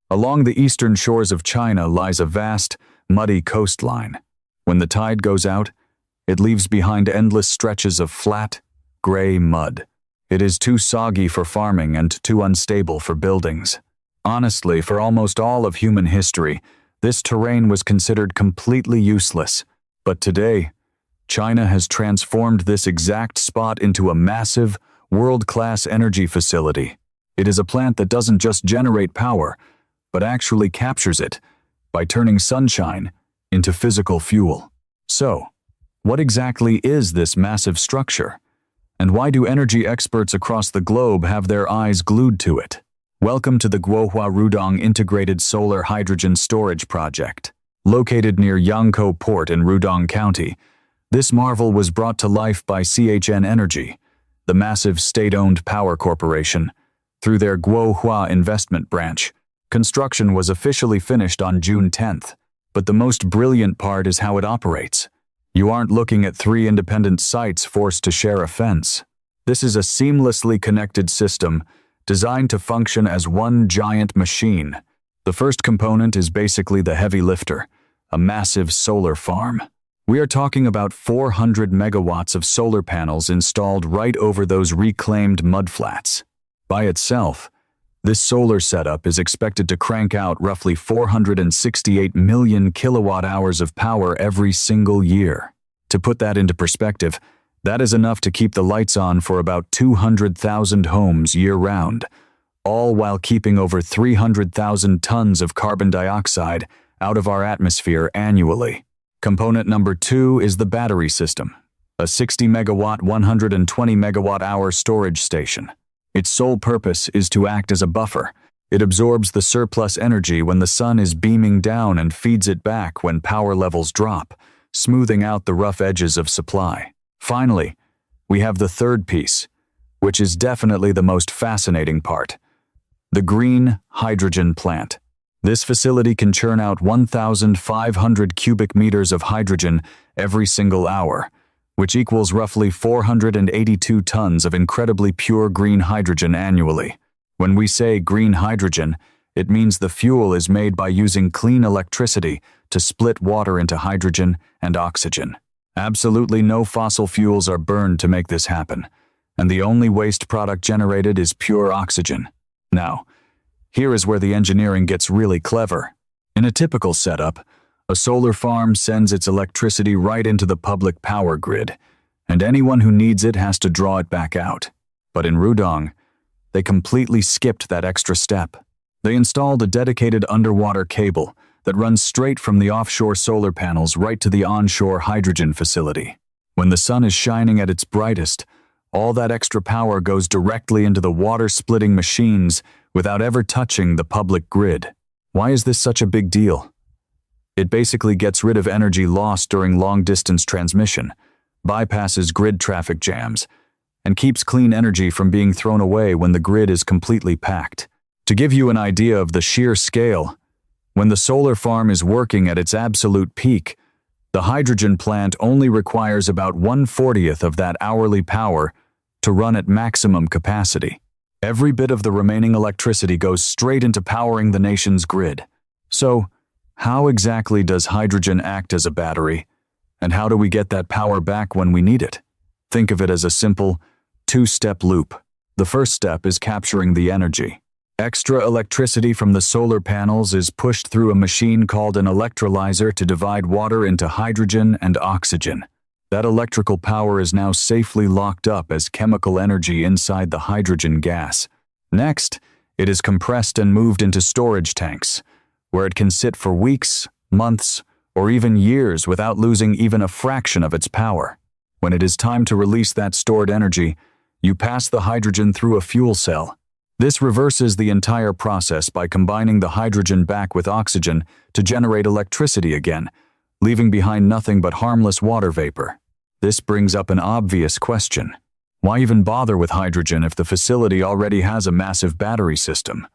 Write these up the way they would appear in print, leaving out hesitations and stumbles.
Along the eastern shores of China lies a vast, muddy coastline. When the tide goes out, it leaves behind endless stretches of flat, gray mud. It is too soggy for farming and too unstable for buildings. Honestly, for almost all of human history, this terrain was considered completely useless. But today, China has transformed this exact spot into a massive, world-class energy facility. It is a plant that doesn't just generate power, but actually captures it by turning sunshine into physical fuel. So, what exactly is this massive structure? And why do energy experts across the globe have their eyes glued to it? Welcome to the Guohua Rudong Integrated Solar Hydrogen Storage Project. Located near Yangkou Port in Rudong County, this marvel was brought to life by CHN Energy, the massive state-owned power corporation, through their Guohua investment branch. Construction was officially finished on June 10th, but the most brilliant part is how it operates. You aren't looking at three independent sites forced to share a fence. This is a seamlessly connected system designed to function as one giant machine. The first component is basically the heavy lifter, a massive solar farm. We are talking about 400 megawatts of solar panels installed right over those reclaimed mudflats. By itself, this solar setup is expected to crank out roughly 468 million kilowatt-hours of power every single year. To put that into perspective, that is enough to keep the lights on for about 200,000 homes year-round, all while keeping over 300,000 tons of carbon dioxide out of our atmosphere annually. Component number 2 is the battery system, a 60 megawatt, 120 megawatt-hour storage station. Its sole purpose is to act as a buffer. It absorbs the surplus energy when the sun is beaming down and feeds it back when power levels drop, smoothing out the rough edges of supply. Finally, we have the third piece, which is definitely the most fascinating part: the green hydrogen plant. This facility can churn out 1,500 cubic meters of hydrogen every single hour, which equals roughly 482 tons of incredibly pure green hydrogen annually. When we say green hydrogen, it means the fuel is made by using clean electricity to split water into hydrogen and oxygen. Absolutely no fossil fuels are burned to make this happen, and the only waste product generated is pure oxygen. Now, here is where the engineering gets really clever. In a typical setup, a solar farm sends its electricity right into the public power grid, and anyone who needs it has to draw it back out. But in Rudong, they completely skipped that extra step. They installed a dedicated underwater cable that runs straight from the offshore solar panels right to the onshore hydrogen facility. When the sun is shining at its brightest, all that extra power goes directly into the water-splitting machines without ever touching the public grid. Why is this such a big deal? It basically gets rid of energy lost during long-distance transmission, bypasses grid traffic jams, and keeps clean energy from being thrown away when the grid is completely packed. To give you an idea of the sheer scale, when the solar farm is working at its absolute peak, the hydrogen plant only requires about 1/40th of that hourly power to run at maximum capacity. Every bit of the remaining electricity goes straight into powering the nation's grid. So, how exactly does hydrogen act as a battery, and how do we get that power back when we need it? Think of it as a simple, two-step loop. The first step is capturing the energy. Extra electricity from the solar panels is pushed through a machine called an electrolyzer to divide water into hydrogen and oxygen. That electrical power is now safely locked up as chemical energy inside the hydrogen gas. Next, it is compressed and moved into storage tanks, where it can sit for weeks, months, or even years without losing even a fraction of its power. When it is time to release that stored energy, you pass the hydrogen through a fuel cell. This reverses the entire process by combining the hydrogen back with oxygen to generate electricity again, leaving behind nothing but harmless water vapor. This brings up an obvious question. Why even bother with hydrogen if the facility already has a massive battery system?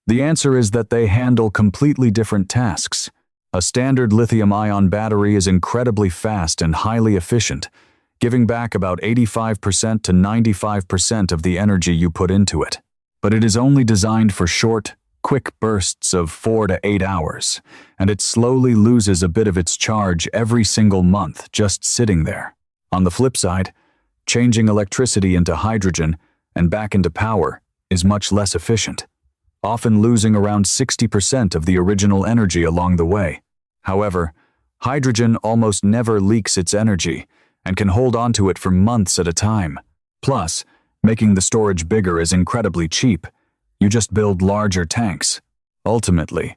The answer is that they handle completely different tasks. A standard lithium-ion battery is incredibly fast and highly efficient, giving back about 85% to 95% of the energy you put into it. But it is only designed for short, quick bursts of 4 to 8 hours, and it slowly loses a bit of its charge every single month just sitting there. On the flip side, changing electricity into hydrogen and back into power is much less efficient, often losing around 60% of the original energy along the way. However, hydrogen almost never leaks its energy and can hold onto it for months at a time. Plus, making the storage bigger is incredibly cheap. You just build larger tanks. Ultimately,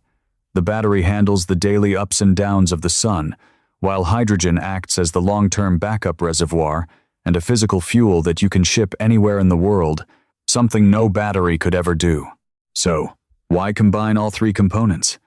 the battery handles the daily ups and downs of the sun, while hydrogen acts as the long-term backup reservoir and a physical fuel that you can ship anywhere in the world, something no battery could ever do. So, why combine all three components?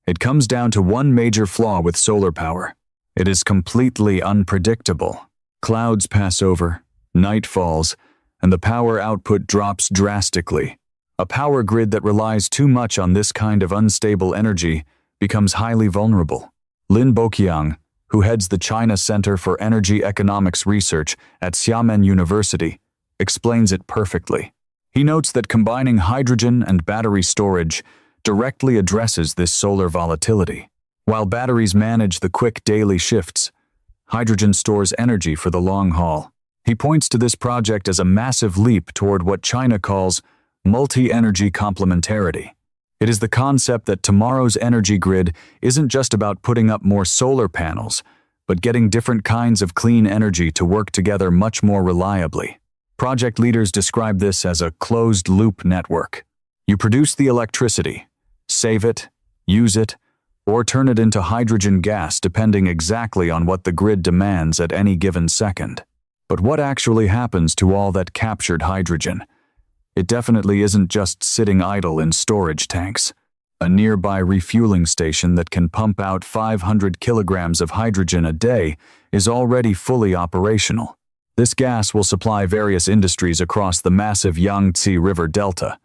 It comes down to one major flaw with solar power. It is completely unpredictable. Clouds pass over, night falls, and the power output drops drastically. A power grid that relies too much on this kind of unstable energy becomes highly vulnerable. Lin Boqiang, who heads the China Center for Energy Economics Research at Xiamen University, explains it perfectly. He notes that combining hydrogen and battery storage directly addresses this solar volatility. While batteries manage the quick daily shifts, hydrogen stores energy for the long haul. He points to this project as a massive leap toward what China calls multi-energy complementarity. It is the concept that tomorrow's energy grid isn't just about putting up more solar panels, but getting different kinds of clean energy to work together much more reliably. Project leaders describe this as a closed-loop network. You produce the electricity, save it, use it, or turn it into hydrogen gas depending exactly on what the grid demands at any given second. But what actually happens to all that captured hydrogen? It definitely isn't just sitting idle in storage tanks. A nearby refueling station that can pump out 500 kilograms of hydrogen a day is already fully operational. This gas will supply various industries across the massive Yangtze River Delta,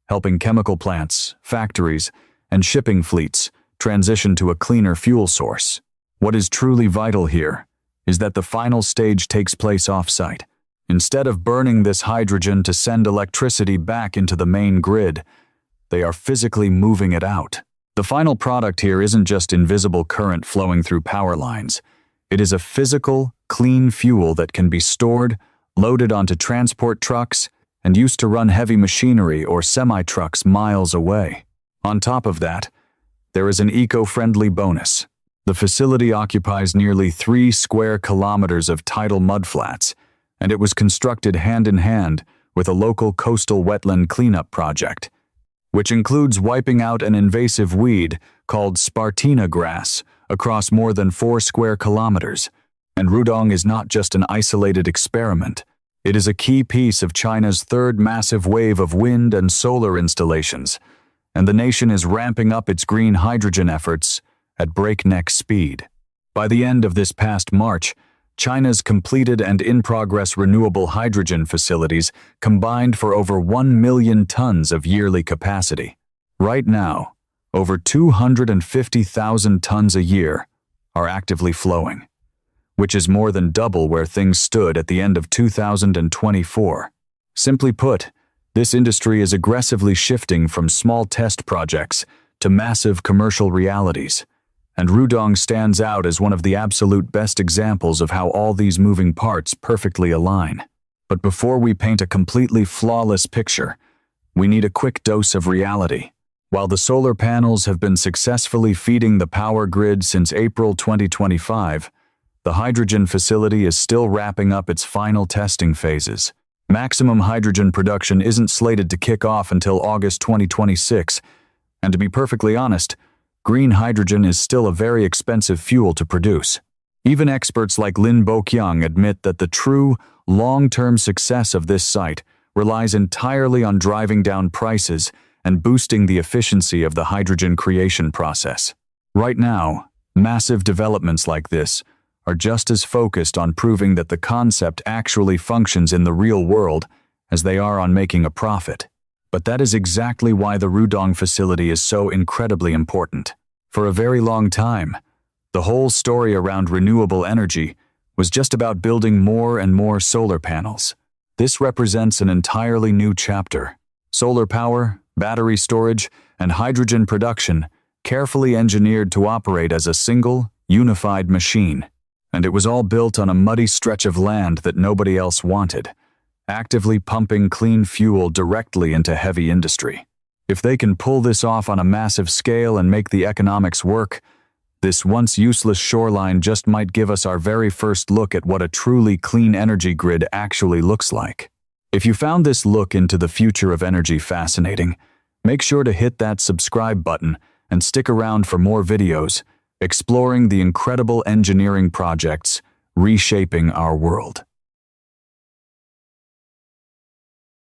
helping chemical plants, factories, and shipping fleets transition to a cleaner fuel source. What is truly vital here is that the final stage takes place off-site. Instead of burning this hydrogen to send electricity back into the main grid, they are physically moving it out. The final product here isn't just invisible current flowing through power lines. It is a physical, clean fuel that can be stored, loaded onto transport trucks, and used to run heavy machinery or semi-trucks miles away. On top of that, there is an eco-friendly bonus. The facility occupies nearly 3 square kilometers of tidal mudflats, and it was constructed hand-in-hand with a local coastal wetland cleanup project, which includes wiping out an invasive weed called Spartina grass across more than 4 square kilometers. And Rudong is not just an isolated experiment. It is a key piece of China's third massive wave of wind and solar installations, and the nation is ramping up its green hydrogen efforts at breakneck speed. By the end of this past March, China's completed and in-progress renewable hydrogen facilities combined for over 1 million tons of yearly capacity. Right now, over 250,000 tons a year are actively flowing, which is more than double where things stood at the end of 2024. Simply put, this industry is aggressively shifting from small test projects to massive commercial realities, and Rudong stands out as one of the absolute best examples of how all these moving parts perfectly align. But before we paint a completely flawless picture, we need a quick dose of reality. While the solar panels have been successfully feeding the power grid since April 2025, the hydrogen facility is still wrapping up its final testing phases. Maximum hydrogen production isn't slated to kick off until August 2026, and to be perfectly honest, green hydrogen is still a very expensive fuel to produce. Even experts like Lin Boqiang admit that the true, long-term success of this site relies entirely on driving down prices and boosting the efficiency of the hydrogen creation process. Right now, massive developments like this are just as focused on proving that the concept actually functions in the real world as they are on making a profit. But that is exactly why the Rudong facility is so incredibly important. For a very long time, the whole story around renewable energy was just about building more and more solar panels. This represents an entirely new chapter. Solar power, battery storage, and hydrogen production, carefully engineered to operate as a single, unified machine. And it was all built on a muddy stretch of land that nobody else wanted, actively pumping clean fuel directly into heavy industry. If they can pull this off on a massive scale and make the economics work, this once useless shoreline just might give us our very first look at what a truly clean energy grid actually looks like. If you found this look into the future of energy fascinating, make sure to hit that subscribe button and stick around for more videos exploring the incredible engineering projects reshaping our world.